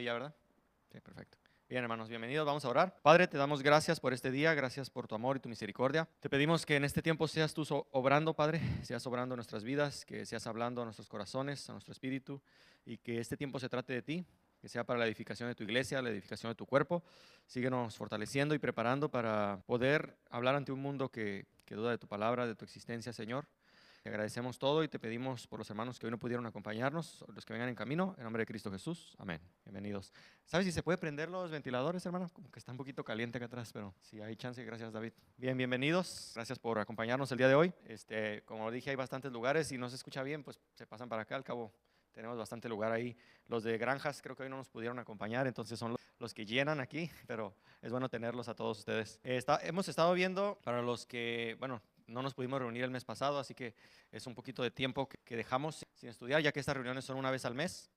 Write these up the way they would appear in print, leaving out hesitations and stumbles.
ahí ya, ¿verdad? Sí, perfecto. Bien, hermanos, bienvenidos. Vamos a orar. Padre, te damos gracias por este día, gracias por tu amor y tu misericordia. Te pedimos que en este tiempo seas tú obrando, Padre, seas obrando en nuestras vidas, que seas hablando a nuestros corazones, a nuestro espíritu, y que este tiempo se trate de ti, que sea para la edificación de tu iglesia, la edificación de tu cuerpo. Síguenos fortaleciendo y preparando para poder hablar ante un mundo que duda de tu palabra, de tu existencia, Señor. Te agradecemos todo y te pedimos por los hermanos que hoy no pudieron acompañarnos, los que vengan en camino, en nombre de Cristo Jesús. Amén. Bienvenidos. ¿Sabes si se puede prender los ventiladores, hermano? Como que está un poquito caliente acá atrás, pero si hay chance, gracias, David. Bien, bienvenidos. Gracias por acompañarnos el día de hoy. Como dije, hay bastantes lugares. Si no se escucha bien, pues se pasan para acá. Al cabo, tenemos bastante lugar ahí. Los de granjas creo que hoy no nos pudieron acompañar, entonces son los que llenan aquí, pero es bueno tenerlos a todos ustedes. Hemos estado viendo, para los que, bueno, no nos pudimos reunir el mes pasado, así que es un poquito de tiempo que dejamos sin estudiar, ya que estas reuniones son una vez al mes.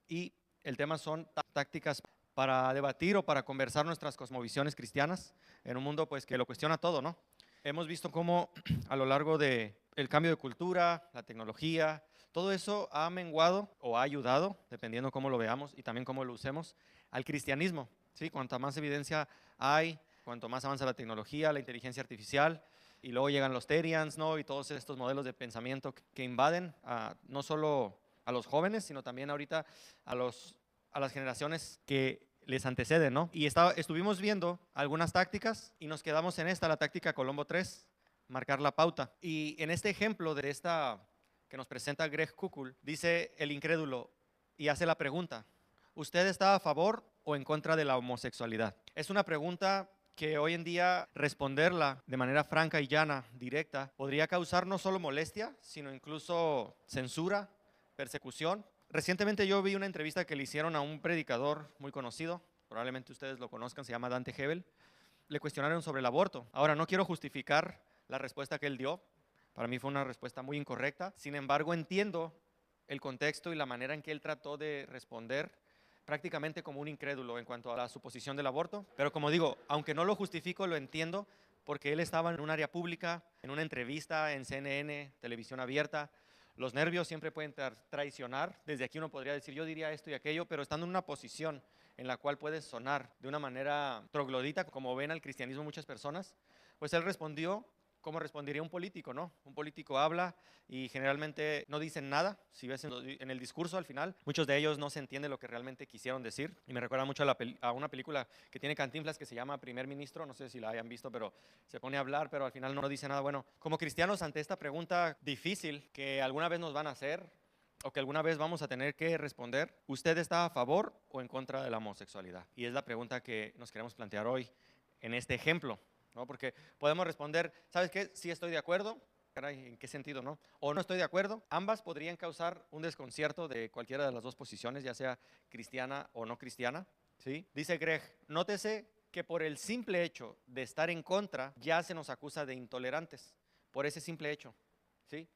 Y el tema son tácticas para debatir o para conversar nuestras cosmovisiones cristianas en un mundo pues que lo cuestiona todo, ¿no? Hemos visto cómo a lo largo del cambio de cultura, la tecnología, todo eso ha menguado o ha ayudado, dependiendo cómo lo veamos y también cómo lo usemos, al cristianismo, ¿sí? Cuanta más evidencia hay, cuanto más avanza la tecnología, la inteligencia artificial, y luego llegan los Terians, ¿no? Y todos estos modelos de pensamiento que invaden no solo a los jóvenes, sino también ahorita a las generaciones que les anteceden, ¿no? Y estuvimos viendo algunas tácticas y nos quedamos en la táctica Colombo 3, marcar la pauta. Y en este ejemplo de esta que nos presenta Greg Koukl, dice el incrédulo y hace la pregunta: ¿usted está a favor o en contra de la homosexualidad? Es una pregunta que hoy en día responderla de manera franca y llana, directa, podría causar no solo molestia, sino incluso censura, persecución. Recientemente yo vi una entrevista que le hicieron a un predicador muy conocido, probablemente ustedes lo conozcan, se llama Dante Hebel. Le cuestionaron sobre el aborto. Ahora, no quiero justificar la respuesta que él dio, para mí fue una respuesta muy incorrecta, sin embargo entiendo el contexto y la manera en que él trató de responder, prácticamente como un incrédulo en cuanto a la suposición del aborto. Pero como digo, aunque no lo justifico, lo entiendo, porque él estaba en un área pública, en una entrevista en CNN, televisión abierta. Los nervios siempre pueden traicionar. Desde aquí uno podría decir, yo diría esto y aquello, pero estando en una posición en la cual puedes sonar de una manera troglodita, como ven al cristianismo muchas personas, pues él respondió como respondería un político, ¿no? Un político habla y generalmente no dicen nada. Si ves en el discurso al final, muchos de ellos no se entiende lo que realmente quisieron decir. Y me recuerda mucho a una película que tiene Cantinflas que se llama Primer Ministro, no sé si la hayan visto, pero se pone a hablar, pero al final no dice nada. Bueno, como cristianos ante esta pregunta difícil que alguna vez nos van a hacer o que alguna vez vamos a tener que responder, ¿usted está a favor o en contra de la homosexualidad? Y es la pregunta que nos queremos plantear hoy en este ejemplo, ¿no? Porque podemos responder, ¿sabes qué? Sí estoy de acuerdo. Caray, ¿en qué sentido, no? O no estoy de acuerdo. Ambas podrían causar un desconcierto de cualquiera de las dos posiciones, ya sea cristiana o no cristiana, ¿sí? Dice Greg, nótese que por el simple hecho de estar en contra, ya se nos acusa de intolerantes, por ese simple hecho, ¿sí?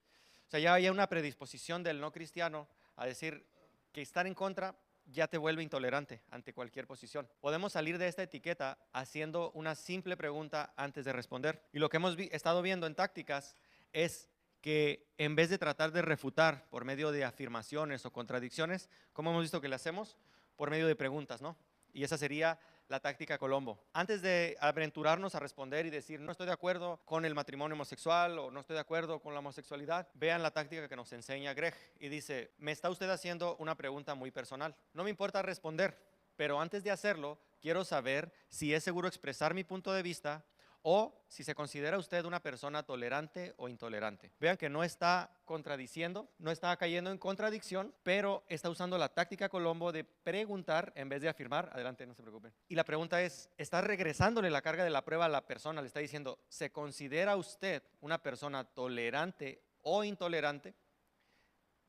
O sea, ya hay una predisposición del no cristiano a decir que estar en contra ya te vuelve intolerante ante cualquier posición. Podemos salir de esta etiqueta haciendo una simple pregunta antes de responder. Y lo que hemos estado viendo en tácticas es que en vez de tratar de refutar por medio de afirmaciones o contradicciones, ¿cómo hemos visto que le hacemos? Por medio de preguntas, ¿no? Y esa sería la táctica Colombo. Antes de aventurarnos a responder y decir no estoy de acuerdo con el matrimonio homosexual o no estoy de acuerdo con la homosexualidad, vean la táctica que nos enseña Greg y dice, me está usted haciendo una pregunta muy personal. No me importa responder, pero antes de hacerlo, quiero saber si es seguro expresar mi punto de vista o si se considera usted una persona tolerante o intolerante. Vean que no está contradiciendo, no está cayendo en contradicción, pero está usando la táctica Colombo de preguntar en vez de afirmar. Adelante, no se preocupen. Y la pregunta es, ¿está regresándole la carga de la prueba a la persona? Le está diciendo, ¿se considera usted una persona tolerante o intolerante?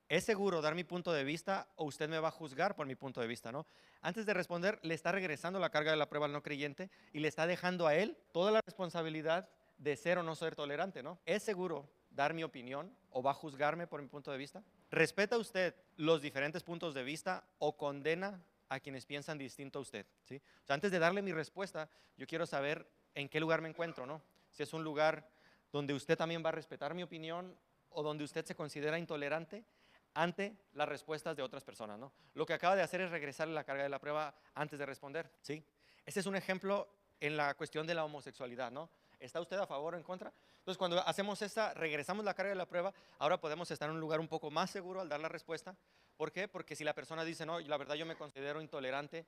¿Es seguro dar mi punto de vista o usted me va a juzgar por mi punto de vista, ¿no? Antes de responder, le está regresando la carga de la prueba al no creyente y le está dejando a él toda la responsabilidad de ser o no ser tolerante, ¿no? ¿Es seguro dar mi opinión o va a juzgarme por mi punto de vista? ¿Respeta usted los diferentes puntos de vista o condena a quienes piensan distinto a usted? ¿Sí? O sea, antes de darle mi respuesta, yo quiero saber en qué lugar me encuentro, ¿no? Si es un lugar donde usted también va a respetar mi opinión o donde usted se considera intolerante. ante las respuestas de otras personas, ¿no? Lo que acaba de hacer es regresarle la carga de la prueba antes de responder, ¿sí? Ese es un ejemplo en la cuestión de la homosexualidad, ¿no? ¿Está usted a favor o en contra? Entonces, cuando hacemos esta, regresamos la carga de la prueba, ahora podemos estar en un lugar un poco más seguro al dar la respuesta. ¿Por qué? Porque si la persona dice, no, la verdad yo me considero intolerante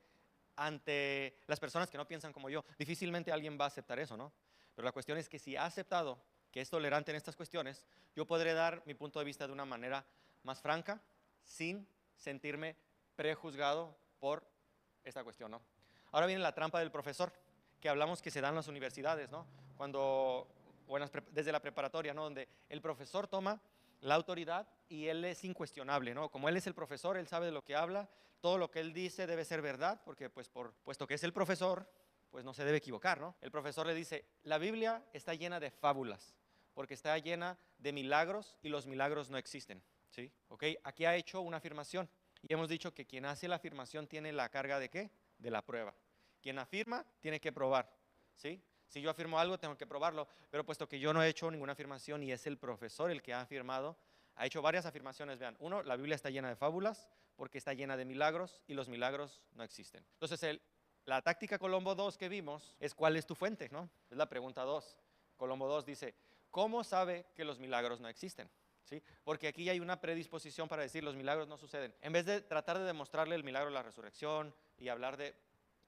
ante las personas que no piensan como yo, difícilmente alguien va a aceptar eso, ¿no? Pero la cuestión es que si ha aceptado que es tolerante en estas cuestiones, yo podré dar mi punto de vista de una manera más franca, sin sentirme prejuzgado por esta cuestión, ¿no? Ahora viene la trampa del profesor, que hablamos que se da en las universidades, ¿no? Cuando, o desde la preparatoria, ¿no? Donde el profesor toma la autoridad y él es incuestionable, ¿no? Como él es el profesor, él sabe de lo que habla, todo lo que él dice debe ser verdad, porque pues puesto que es el profesor, pues no se debe equivocar, ¿no? El profesor le dice, la Biblia está llena de fábulas, porque está llena de milagros y los milagros no existen, ¿sí? ¿Ok? Aquí ha hecho una afirmación y hemos dicho que quien hace la afirmación tiene la carga ¿de qué? De la prueba. Quien afirma tiene que probar, ¿sí? Si yo afirmo algo, tengo que probarlo, pero puesto que yo no he hecho ninguna afirmación y es el profesor el que ha afirmado, ha hecho varias afirmaciones, vean. Uno, la Biblia está llena de fábulas porque está llena de milagros y los milagros no existen. Entonces, la táctica Colombo 2 que vimos es ¿cuál es tu fuente? ¿No? Es la pregunta 2. Colombo 2 dice, ¿cómo sabe que los milagros no existen? ¿Sí? Porque aquí hay una predisposición para decir los milagros no suceden. En vez de tratar de demostrarle el milagro de la resurrección y hablar de,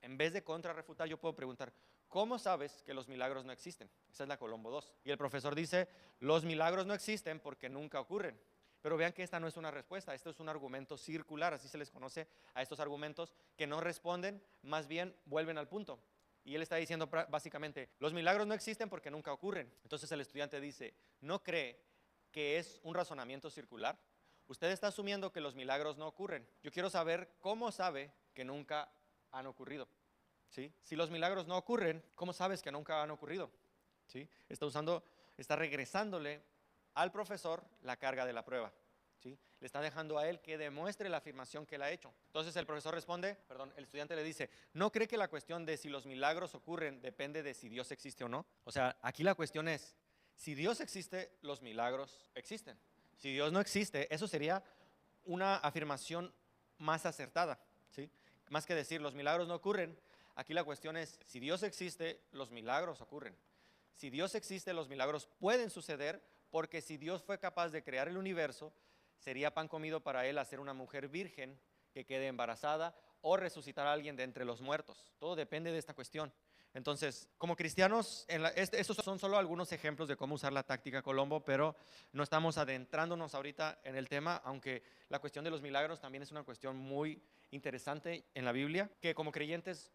en vez de contrarrefutar, yo puedo preguntar, ¿cómo sabes que los milagros no existen? Esa es la Colombo 2. Y el profesor dice, los milagros no existen porque nunca ocurren. Pero vean que esta no es una respuesta, esto es un argumento circular, así se les conoce a estos argumentos que no responden, más bien vuelven al punto. Y él está diciendo básicamente, los milagros no existen porque nunca ocurren. Entonces el estudiante dice, ¿no cree que es un razonamiento circular? Usted está asumiendo que los milagros no ocurren. Yo quiero saber cómo sabe que nunca han ocurrido. ¿Sí? Si los milagros no ocurren, ¿cómo sabes que nunca han ocurrido? ¿Sí? Está regresándole al profesor la carga de la prueba. ¿Sí? Le está dejando a él que demuestre la afirmación que él ha hecho. Entonces el profesor responde, el estudiante le dice, ¿no cree que la cuestión de si los milagros ocurren depende de si Dios existe o no? O sea, aquí la cuestión es, si Dios existe, los milagros existen. Si Dios no existe, eso sería una afirmación más acertada, ¿sí? Más que decir los milagros no ocurren, aquí la cuestión es, si Dios existe, los milagros ocurren. Si Dios existe, los milagros pueden suceder, porque si Dios fue capaz de crear el universo, sería pan comido para él hacer una mujer virgen que quede embarazada o resucitar a alguien de entre los muertos. Todo depende de esta cuestión. Entonces, como cristianos, estos son solo algunos ejemplos de cómo usar la táctica Colombo, pero no estamos adentrándonos ahorita en el tema, aunque la cuestión de los milagros también es una cuestión muy interesante en la Biblia, que como creyentes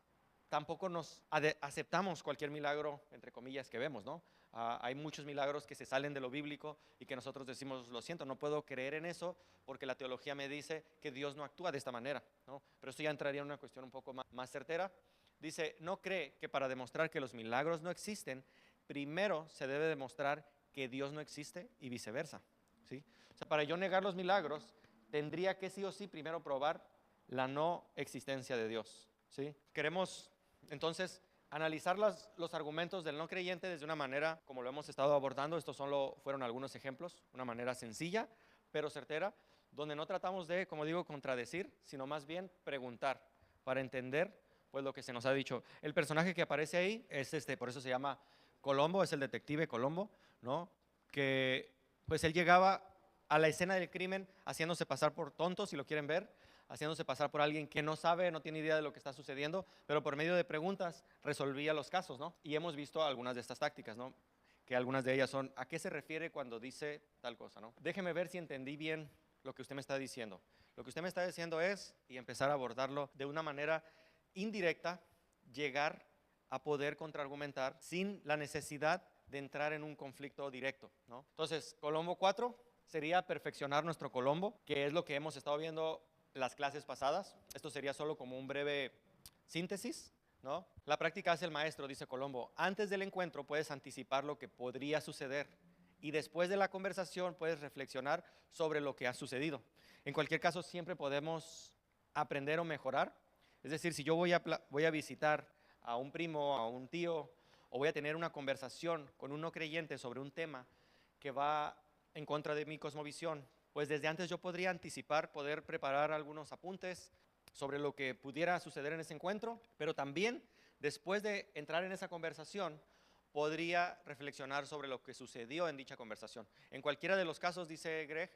tampoco nos aceptamos cualquier milagro, entre comillas, que vemos, ¿no? Hay muchos milagros que se salen de lo bíblico y que nosotros decimos, lo siento, no puedo creer en eso porque la teología me dice que Dios no actúa de esta manera, ¿no? Pero esto ya entraría en una cuestión un poco más certera. Dice, ¿no cree que para demostrar que los milagros no existen, primero se debe demostrar que Dios no existe y viceversa? ¿Sí? O sea, para yo negar los milagros, tendría que sí o sí primero probar la no existencia de Dios. ¿Sí? Queremos entonces analizar los argumentos del no creyente desde una manera como lo hemos estado abordando. Estos fueron algunos ejemplos, una manera sencilla pero certera, donde no tratamos de, como digo, contradecir, sino más bien preguntar para entender pues lo que se nos ha dicho. El personaje que aparece ahí es por eso se llama Colombo, es el detective Colombo, ¿no? Que pues él llegaba a la escena del crimen haciéndose pasar por tonto, si lo quieren ver, haciéndose pasar por alguien que no sabe, no tiene idea de lo que está sucediendo, pero por medio de preguntas resolvía los casos, ¿no? Y hemos visto algunas de estas tácticas, ¿no? Que algunas de ellas son, ¿a qué se refiere cuando dice tal cosa, ¿no? Déjeme ver si entendí bien lo que usted me está diciendo. Lo que usted me está diciendo es, y empezar a abordarlo de una manera indirecta, llegar a poder contraargumentar sin la necesidad de entrar en un conflicto directo, ¿no? Entonces, Colombo 4 sería perfeccionar nuestro Colombo, que es lo que hemos estado viendo las clases pasadas. Esto sería solo como un breve síntesis, ¿no? La práctica hace el maestro, dice Colombo. Antes del encuentro puedes anticipar lo que podría suceder y después de la conversación puedes reflexionar sobre lo que ha sucedido. En cualquier caso, siempre podemos aprender o mejorar. Es decir, si yo voy a visitar a un primo, a un tío, o voy a tener una conversación con un no creyente sobre un tema que va en contra de mi cosmovisión, pues desde antes yo podría anticipar, poder preparar algunos apuntes sobre lo que pudiera suceder en ese encuentro, pero también después de entrar en esa conversación, podría reflexionar sobre lo que sucedió en dicha conversación. En cualquiera de los casos, dice Greg,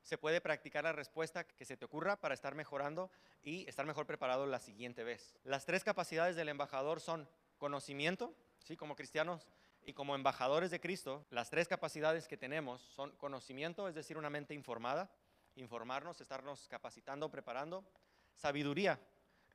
se puede practicar la respuesta que se te ocurra para estar mejorando y estar mejor preparado la siguiente vez. Las tres capacidades del embajador son conocimiento, ¿sí? Como cristianos y como embajadores de Cristo, las tres capacidades que tenemos son conocimiento, es decir, una mente informada, informarnos, estarnos capacitando, preparando; sabiduría,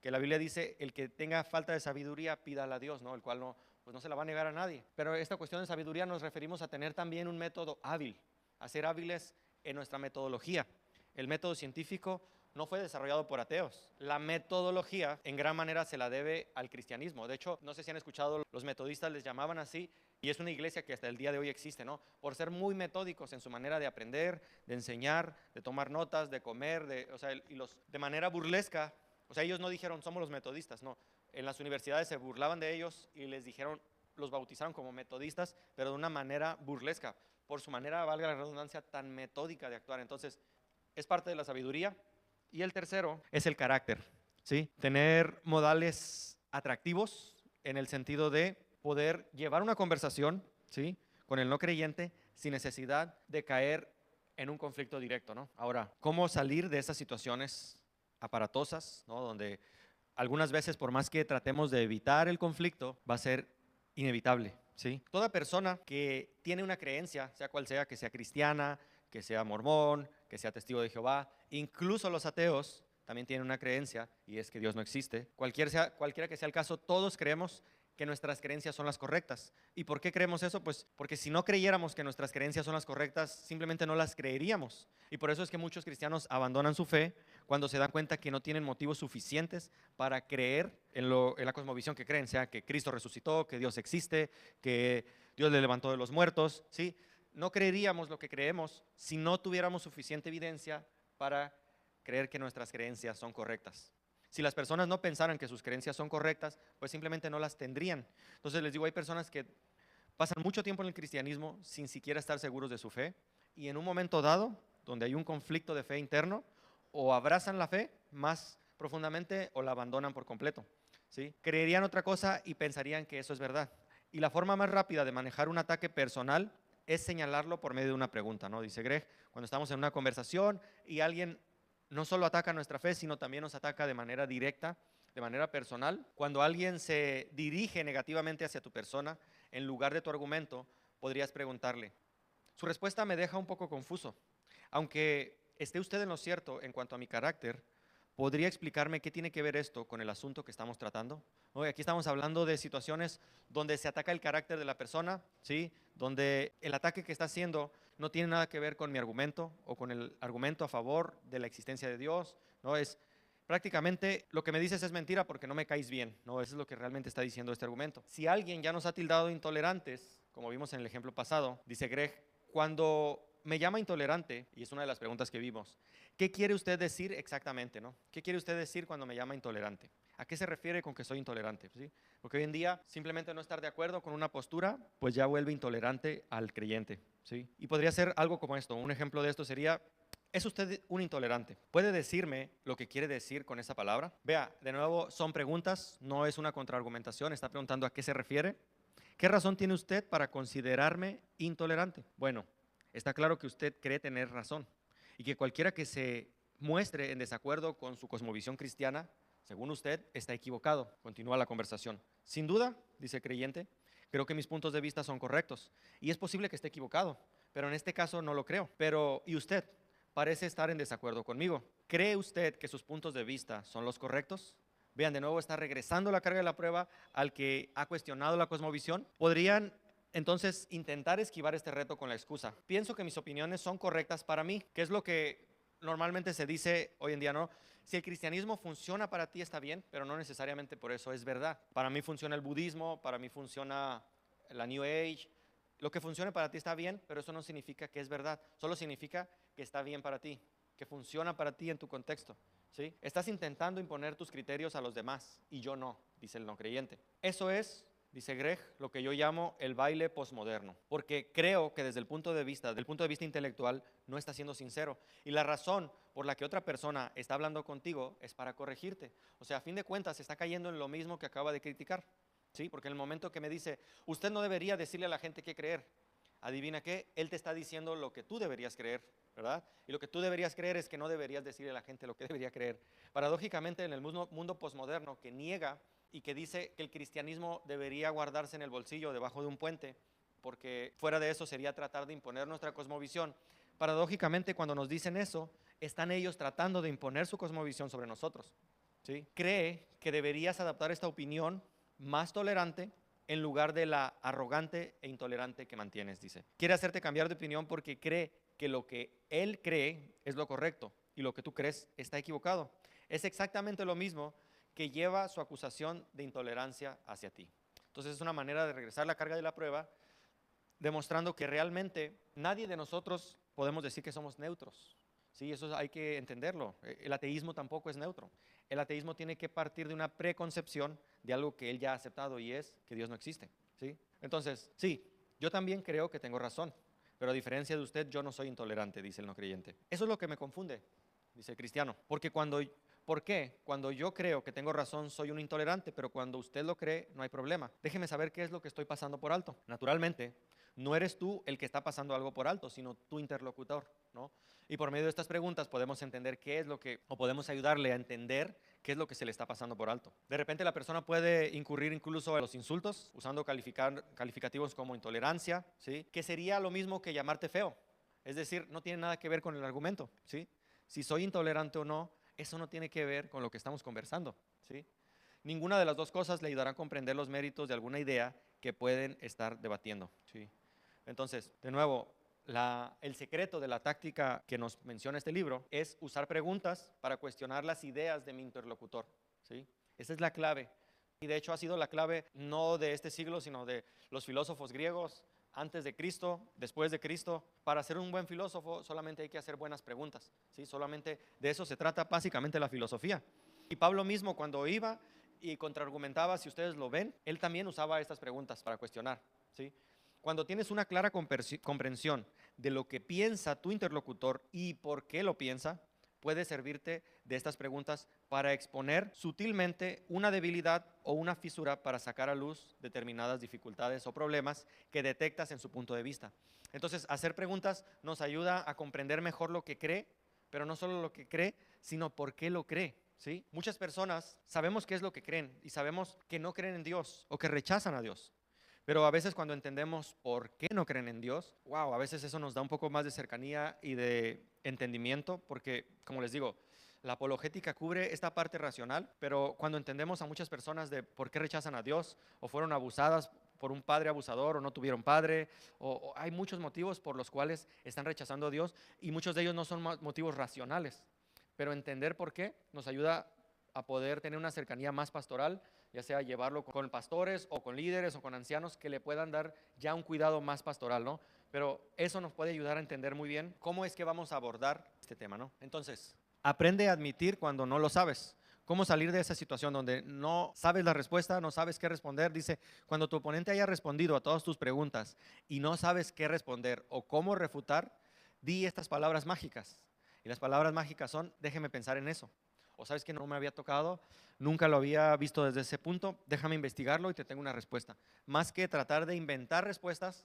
que la Biblia dice, el que tenga falta de sabiduría, pídala a Dios, ¿no? El cual no, pues no se la va a negar a nadie. Pero esta cuestión de sabiduría nos referimos a tener también un método hábil, a ser hábiles en nuestra metodología. El método científico no fue desarrollado por ateos. La metodología en gran manera se la debe al cristianismo. De hecho, no sé si han escuchado, los metodistas les llamaban así, y es una iglesia que hasta el día de hoy existe, ¿no? Por ser muy metódicos en su manera de aprender, de enseñar, de tomar notas, de comer, de manera burlesca. O sea, ellos no dijeron somos los metodistas, no. En las universidades se burlaban de ellos y les dijeron, los bautizaron como metodistas, pero de una manera burlesca, por su manera, valga la redundancia, tan metódica de actuar. Entonces, es parte de la sabiduría. Y el tercero es el carácter, ¿sí? Tener modales atractivos en el sentido de poder llevar una conversación, ¿sí?, con el no creyente sin necesidad de caer en un conflicto directo, ¿no? Ahora, ¿cómo salir de esas situaciones aparatosas, ¿no?, donde algunas veces, por más que tratemos de evitar el conflicto, va a ser inevitable, ¿sí? Toda persona que tiene una creencia, sea cual sea, que sea cristiana, que sea mormón, que sea testigo de Jehová, incluso los ateos también tienen una creencia, y es que Dios no existe. Cualquiera que sea el caso, todos creemos que nuestras creencias son las correctas. ¿Y por qué creemos eso? Pues porque si no creyéramos que nuestras creencias son las correctas, simplemente no las creeríamos. Y por eso es que muchos cristianos abandonan su fe cuando se dan cuenta que no tienen motivos suficientes para creer en la cosmovisión que creen, sea que Cristo resucitó, que Dios existe, que Dios le levantó de los muertos, ¿sí? No creeríamos lo que creemos si no tuviéramos suficiente evidencia para creer que nuestras creencias son correctas. Si las personas no pensaran que sus creencias son correctas, pues simplemente no las tendrían. Entonces les digo, hay personas que pasan mucho tiempo en el cristianismo sin siquiera estar seguros de su fe, y en un momento dado, donde hay un conflicto de fe interno, o abrazan la fe más profundamente o la abandonan por completo, ¿sí? Creerían otra cosa y pensarían que eso es verdad. Y la forma más rápida de manejar un ataque personal es señalarlo por medio de una pregunta, ¿no? Dice Greg, cuando estamos en una conversación y alguien no solo ataca nuestra fe, sino también nos ataca de manera directa, de manera personal. Cuando alguien se dirige negativamente hacia tu persona, en lugar de tu argumento, podrías preguntarle. Su respuesta me deja un poco confuso. Aunque esté usted en lo cierto en cuanto a mi carácter, ¿podría explicarme qué tiene que ver esto con el asunto que estamos tratando? Hoy aquí estamos hablando de situaciones donde se ataca el carácter de la persona, ¿sí? Donde el ataque que está haciendo no tiene nada que ver con mi argumento o con el argumento a favor de la existencia de Dios, ¿no? Es prácticamente lo que me dices es mentira porque no me caes bien, ¿no? Eso es lo que realmente está diciendo este argumento. Si alguien ya nos ha tildado de intolerantes, como vimos en el ejemplo pasado, dice Greg, cuando me llama intolerante, y es una de las preguntas que vimos, ¿qué quiere usted decir exactamente, no? ¿Qué quiere usted decir cuando me llama intolerante? ¿A qué se refiere con que soy intolerante? ¿Sí? Porque hoy en día simplemente no estar de acuerdo con una postura, pues ya vuelve intolerante al creyente, ¿sí? Y podría ser algo como esto. Un ejemplo de esto sería, ¿es usted un intolerante? ¿Puede decirme lo que quiere decir con esa palabra? Vea, de nuevo, son preguntas, no es una contraargumentación, está preguntando a qué se refiere. ¿Qué razón tiene usted para considerarme intolerante? Bueno, está claro que usted cree tener razón y que cualquiera que se muestre en desacuerdo con su cosmovisión cristiana, según usted, está equivocado. Continúa la conversación. Sin duda, dice el creyente, creo que mis puntos de vista son correctos y es posible que esté equivocado, pero en este caso no lo creo. Pero, ¿y usted? Parece estar en desacuerdo conmigo. ¿Cree usted que sus puntos de vista son los correctos? Vean, de nuevo está regresando la carga de la prueba al que ha cuestionado la cosmovisión. Podrían entonces intentar esquivar este reto con la excusa. Pienso que mis opiniones son correctas para mí, que es lo que normalmente se dice hoy en día, ¿no? Si el cristianismo funciona para ti está bien, pero no necesariamente por eso es verdad. Para mí funciona el budismo, para mí funciona la New Age. Lo que funcione para ti está bien, pero eso no significa que es verdad. Solo significa que está bien para ti, que funciona para ti en tu contexto, ¿sí? Estás intentando imponer tus criterios a los demás y yo no, dice el no creyente. Eso es Dice Greg, lo que yo llamo el baile posmoderno, porque creo que desde el punto de vista, del punto de vista intelectual, no está siendo sincero. Y la razón por la que otra persona está hablando contigo es para corregirte. O sea, a fin de cuentas, está cayendo en lo mismo que acaba de criticar. ¿Sí? Porque en el momento que me dice, usted no debería decirle a la gente qué creer, adivina qué, él te está diciendo lo que tú deberías creer, ¿verdad? Y lo que tú deberías creer es que no deberías decirle a la gente lo que debería creer. Paradójicamente, en el mundo posmoderno que niega y que dice que el cristianismo debería guardarse en el bolsillo debajo de un puente, porque fuera de eso sería tratar de imponer nuestra cosmovisión. Paradójicamente, cuando nos dicen eso, están ellos tratando de imponer su cosmovisión sobre nosotros, ¿sí? Cree que deberías adaptar esta opinión más tolerante en lugar de la arrogante e intolerante que mantienes, dice. Quiere hacerte cambiar de opinión porque cree que lo que él cree es lo correcto y lo que tú crees está equivocado. Es exactamente lo mismo que lleva su acusación de intolerancia hacia ti. Entonces es una manera de regresar la carga de la prueba, demostrando que realmente nadie de nosotros podemos decir que somos neutros. Sí, eso hay que entenderlo. El ateísmo tampoco es neutro. El ateísmo tiene que partir de una preconcepción de algo que él ya ha aceptado y es que Dios no existe. ¿Sí? Entonces, sí, yo también creo que tengo razón, pero a diferencia de usted, yo no soy intolerante, dice el no creyente. Eso es lo que me confunde, dice el cristiano. ¿Por qué? Cuando yo creo que tengo razón, soy un intolerante, pero cuando usted lo cree, no hay problema. Déjeme saber qué es lo que estoy pasando por alto. Naturalmente, no eres tú el que está pasando algo por alto, sino tu interlocutor, ¿no? Y por medio de estas preguntas podemos entender qué es lo que, o podemos ayudarle a entender qué es lo que se le está pasando por alto. De repente la persona puede incurrir incluso en los insultos, usando calificativos como intolerancia, ¿sí? Que sería lo mismo que llamarte feo. Es decir, no tiene nada que ver con el argumento, ¿sí? Si soy intolerante o no, eso no tiene que ver con lo que estamos conversando, ¿sí? Ninguna de las dos cosas le ayudará a comprender los méritos de alguna idea que pueden estar debatiendo, ¿sí? Entonces, de nuevo, el secreto de la táctica que nos menciona este libro es usar preguntas para cuestionar las ideas de mi interlocutor, ¿sí? Esa es la clave. Y de hecho ha sido la clave no de este siglo, sino de los filósofos griegos, antes de Cristo, después de Cristo. Para ser un buen filósofo solamente hay que hacer buenas preguntas, ¿sí? Solamente de eso se trata básicamente la filosofía. Y Pablo mismo cuando iba y contraargumentaba, si ustedes lo ven, él también usaba estas preguntas para cuestionar, ¿sí? Cuando tienes una clara comprensión de lo que piensa tu interlocutor y por qué lo piensa, puedes servirte de estas preguntas para exponer sutilmente una debilidad o una fisura para sacar a luz determinadas dificultades o problemas que detectas en su punto de vista. Entonces, hacer preguntas nos ayuda a comprender mejor lo que cree, pero no solo lo que cree, sino por qué lo cree, ¿sí? Muchas personas sabemos qué es lo que creen y sabemos que no creen en Dios o que rechazan a Dios. Pero a veces cuando entendemos por qué no creen en Dios, wow, a veces eso nos da un poco más de cercanía y de entendimiento, porque, como les digo, la apologética cubre esta parte racional, pero cuando entendemos a muchas personas de por qué rechazan a Dios, o fueron abusadas por un padre abusador, o no tuvieron padre, o hay muchos motivos por los cuales están rechazando a Dios, y muchos de ellos no son motivos racionales, pero entender por qué nos ayuda a poder tener una cercanía más pastoral, ya sea llevarlo con pastores o con líderes o con ancianos que le puedan dar ya un cuidado más pastoral, ¿no? Pero eso nos puede ayudar a entender muy bien cómo es que vamos a abordar este tema, ¿no? Entonces, aprende a admitir cuando no lo sabes. ¿Cómo salir de esa situación donde no sabes la respuesta, no sabes qué responder? Dice, cuando tu oponente haya respondido a todas tus preguntas y no sabes qué responder o cómo refutar, di estas palabras mágicas. Y las palabras mágicas son, déjeme pensar en eso. O sabes que no me había tocado, nunca lo había visto desde ese punto, déjame investigarlo y te tengo una respuesta. Más que tratar de inventar respuestas,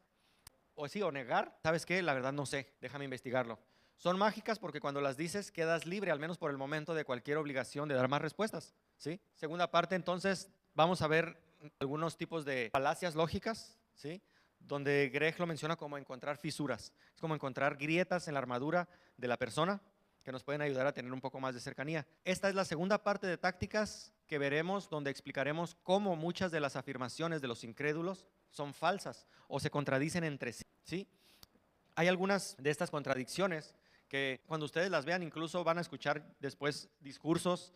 o sí, o negar, ¿sabes qué? La verdad no sé, déjame investigarlo. Son mágicas porque cuando las dices quedas libre, al menos por el momento, de cualquier obligación de dar más respuestas, ¿sí? Segunda parte, entonces, vamos a ver algunos tipos de falacias lógicas, ¿sí? Donde Greg lo menciona como encontrar fisuras, es como encontrar grietas en la armadura de la persona, que nos pueden ayudar a tener un poco más de cercanía. Esta es la segunda parte de tácticas que veremos, donde explicaremos cómo muchas de las afirmaciones de los incrédulos son falsas o se contradicen entre sí, ¿sí? Hay algunas de estas contradicciones que cuando ustedes las vean incluso van a escuchar después discursos